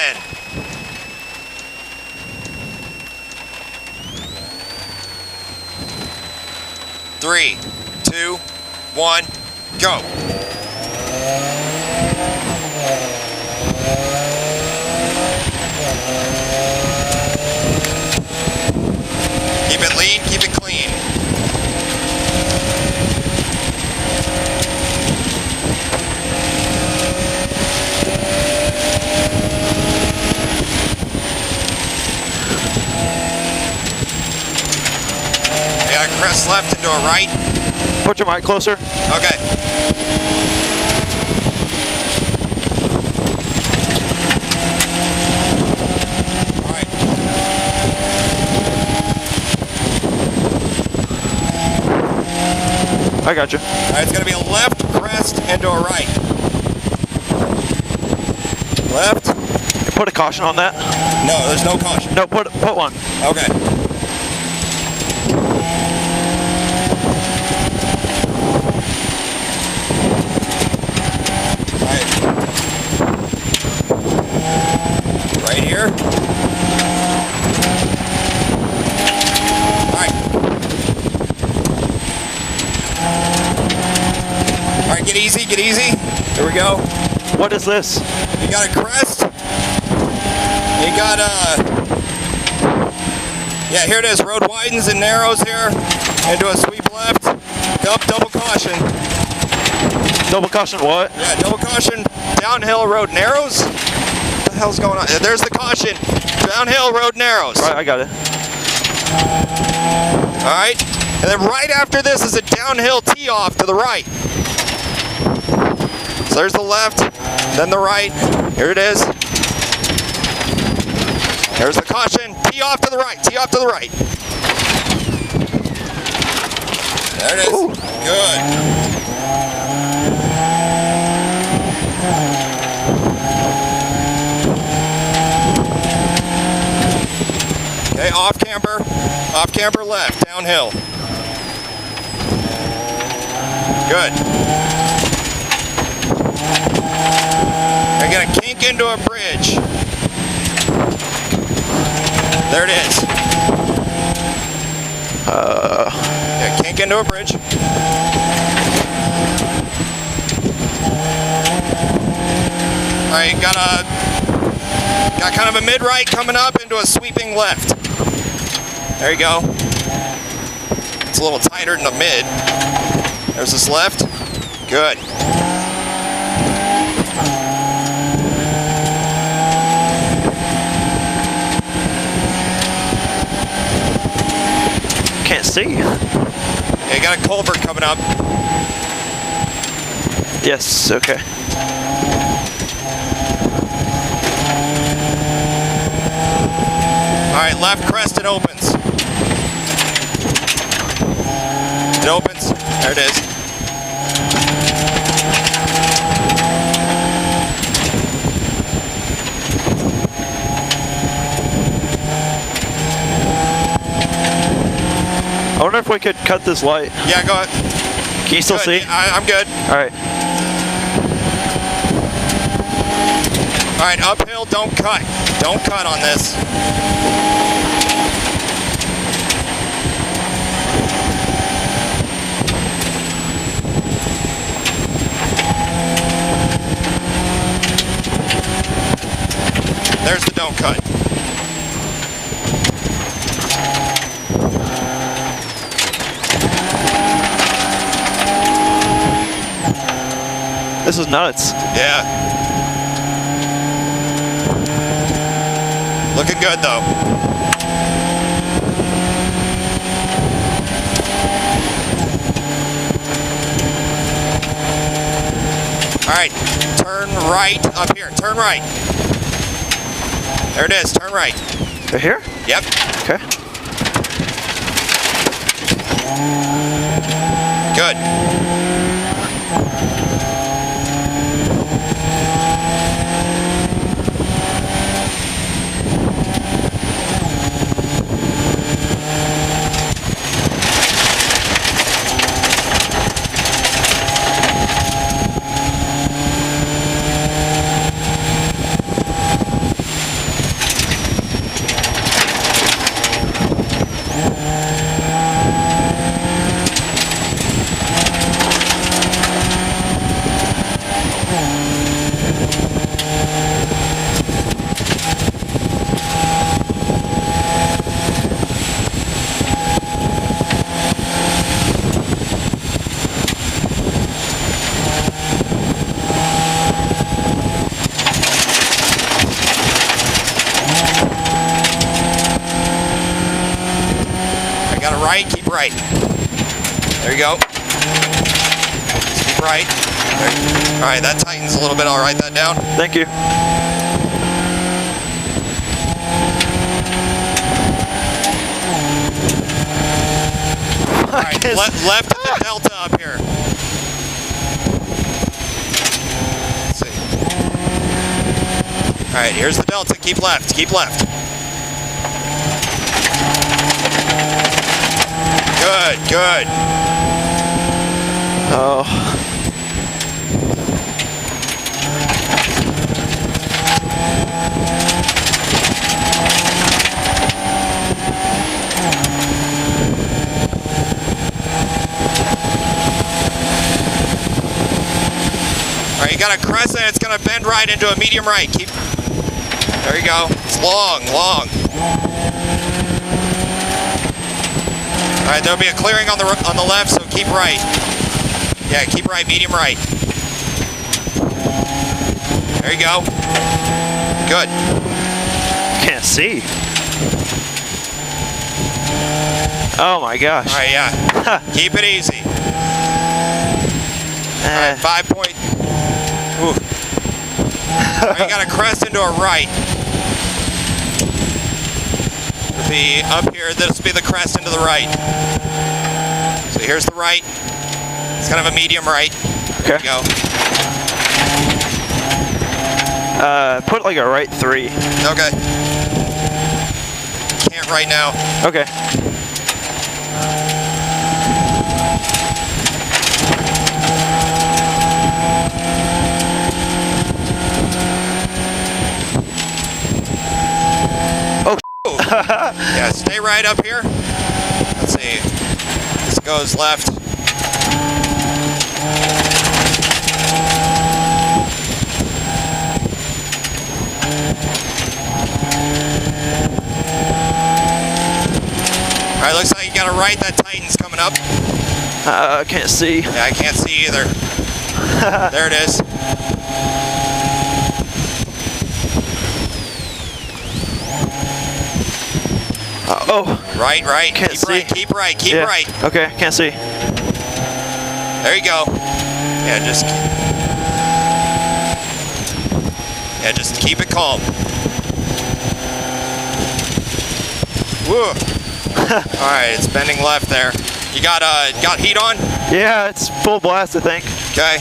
SS7. Three, two, one, go. Keep it lean, keep it clean. Yeah, crest left into a right. Put your mic closer. Okay. All right. I got you. All right, it's gonna be a left crest into a right. Left. Put a caution on that. No, there's no caution. No, put one. Okay. Right here. Alright. Alright, get easy, get easy. Here we go. What is this? You got a crest. You got yeah, here it is. Road widens and narrows here. Into a sweep left. Double caution. Double caution what? Yeah, double caution. Downhill road narrows. What the hell's going on? There's the caution. Downhill road narrows. Right, I got it. Alright. And then right after this is a downhill tee off to the right. So there's the left, then the right. Here it is. There's the caution. Tee off to the right. Tee off to the right. There it is. Ooh. Good. Okay, off camber left, downhill. Good. You're gonna kink into a bridge. There it is. Yeah, kink into a bridge. Alright, got kind of a mid-right coming up into a sweeping left. There you go. It's a little tighter than the mid. There's this left. Good. Can't see. Yeah, you got a culvert coming up. Yes, okay. Alright, left crest, it opens. It opens. There it is. I wonder if we could cut this light. Yeah, go ahead. Can you still Good. see? I'm good. Alright. Alright, uphill, don't cut. Don't cut on this. There's the don't cut. This is nuts. Yeah. Looking good though. All right, turn right up here. Turn right. There it is. Turn right. Right here? Yep. Okay. Good. right. There you go. Just keep right. There. All right, that tightens a little bit. I'll write that down. Thank you. All right, left at the delta up here. Let's see. All right, here's the delta. Keep left. Keep left. Good, good. Oh. All right, you got a crescent. It's going to bend right into a medium right. Keep. There you go. It's long, long. All right, there'll be a clearing on the left, so keep right. Yeah, keep right, medium right. There you go. Good. Can't see. Oh my gosh. All right, yeah. Keep it easy. All right, 5 point. Ooh. All right, you got to crest into a right. It'll be up here. This will be the crest into the right. So here's the right. It's kind of a medium right. Okay. There you go. Put like a right 3. Okay. Can't right now. Okay. Yeah, stay right up here. Let's see. This goes left. All right, looks like you got a right. That tightens coming up. I can't see. Yeah, I can't see either. There it is. Oh. Right, right. Can't keep see. right, keep right, keep Yeah. right. Okay, can't see. There you go. Just keep it calm. Woo. All right, it's bending left there. You got heat on? Yeah, it's full blast, I think. Okay.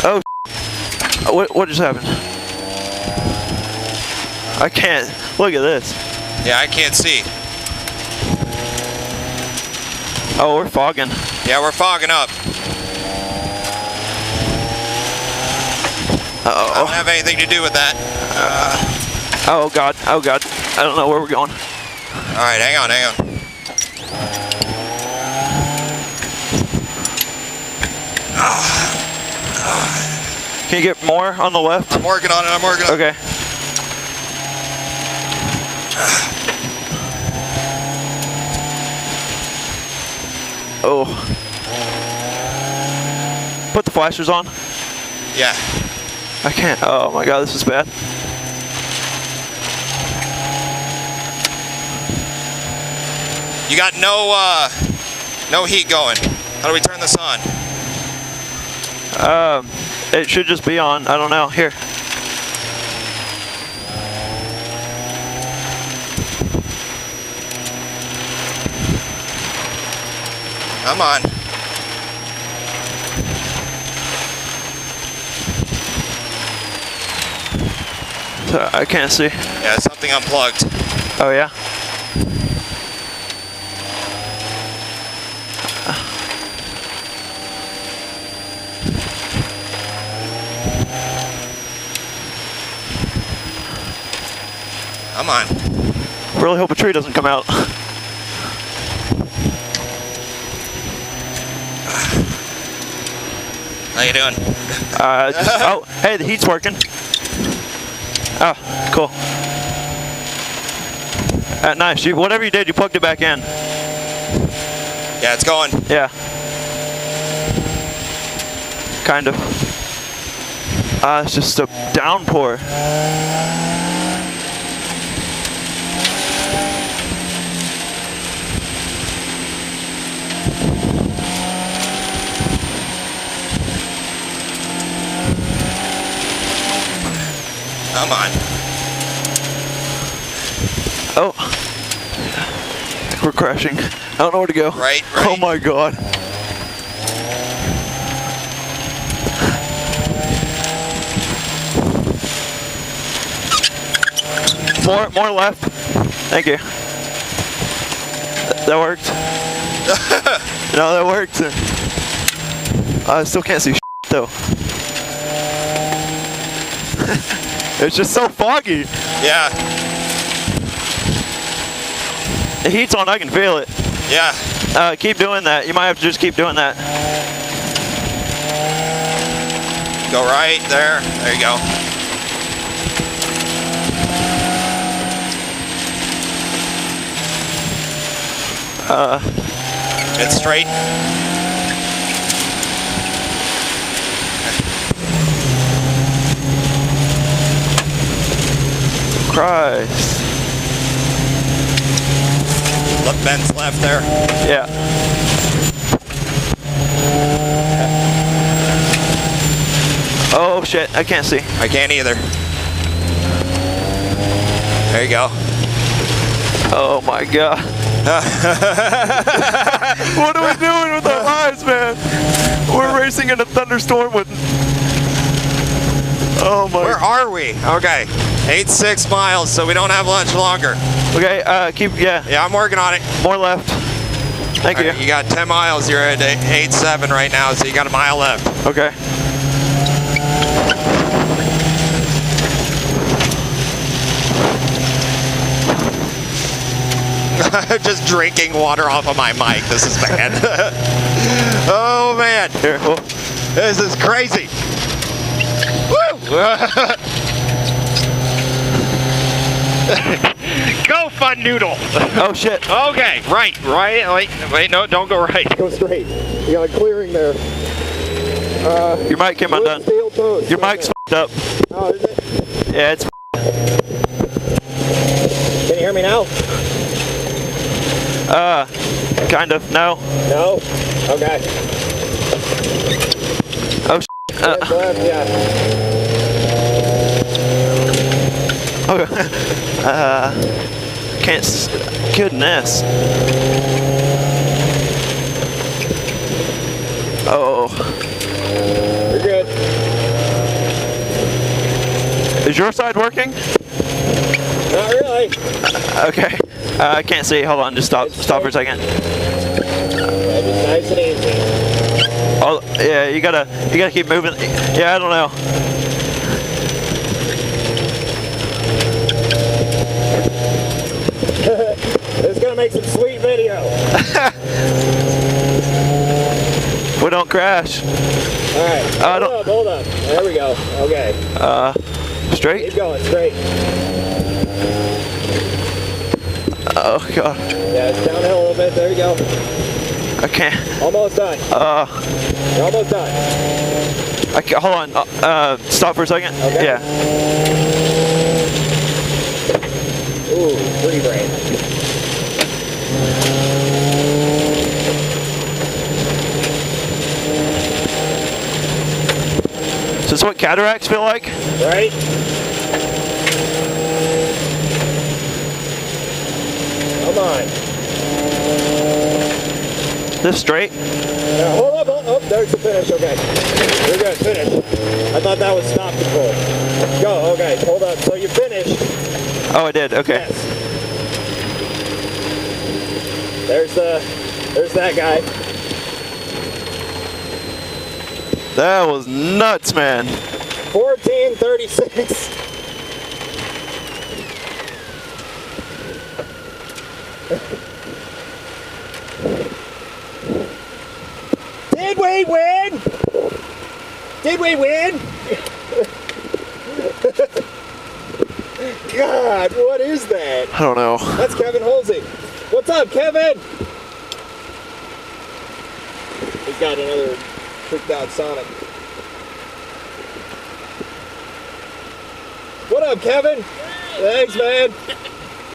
Oh. What just happened? I can't. Look at this. Yeah, I can't see. Oh, we're fogging. Yeah, we're fogging up. Uh-oh. I don't have anything to do with that. Oh God. Oh God. I don't know where we're going. All right, hang on, hang on. Can you get more on the left? I'm working on it. I'm working on it. Okay. Oh. Put the flashers on. Yeah. I can't. Oh my God, this is bad. You got no heat going. How do we turn this on? It should just be on. I don't know. Here. Come on. I can't see. Yeah, something unplugged. Oh yeah. Come on. Really hope a tree doesn't come out. How you doing? Oh, hey, the heat's working. Oh, cool. Nice. Whatever you did, you plugged it back in. Yeah, it's going. Yeah. Kind of. It's just a downpour. Come on. Oh. We're crashing. I don't know where to go. Right. Oh my god. More left. Thank you. That worked. No, that worked. I still can't see though. It's just so foggy. Yeah. The heat's on, I can feel it. Yeah. Keep doing that. You might have to just keep doing that. Go right there. There you go. It's straight. Christ. Left bend's left there. Yeah. Oh shit, I can't see. I can't either. There you go. Oh my god. What are we doing with our lives, man? We're racing in a thunderstorm with... Oh my... Where are we? Okay. 8.6 miles, so we don't have much longer. Okay, keep... Yeah. Yeah, I'm working on it. More left. Thank you. Right, you got 10 miles. You're at 8.7 right now, so you got a mile left. Okay. I'm just drinking water off of my mic. This is bad. Oh, man. Here, well. This is crazy. Woo! Go, Fun Noodle. Oh, shit. Okay, right. Wait, no, don't go right. Go straight. You got a clearing there. Your mic came undone. Your mic's f***ed up. Oh, is it? Yeah, it's Can you hear me now? kind of. No. No? Okay. Oh, Left, yeah. Okay. Can't. Goodness. Oh. You're good. Is your side working? Not really. Okay. I can't see. Hold on. Just stop. Stop for a second. Yeah, just nice and easy. Oh, yeah. You gotta keep moving. Yeah, I don't know. This is gonna make some sweet video. We don't crash. All right. Hold up. There we go. Okay. Straight? Keep going straight. Oh god. Yeah, it's downhill a little bit. There you go. I can't. Almost done. You're almost done. I can't, hold on. Stop for a second. Okay. Yeah. Ooh, free brain. Is this what cataracts feel like? Right? Come on. This straight? Now, hold up. Oh, there's the finish. Okay. You're good. Finish. I thought that was stop control. Go. Okay. Hold up. So you finished. Oh, I did. Okay. Yes. There's that guy. That was nuts, man. 14:36. Did we win? Did we win? God, what is that? I don't know. That's Kevin Holsey. What's up, Kevin? He's got another freaked out Sonic. What up, Kevin? Thanks, man.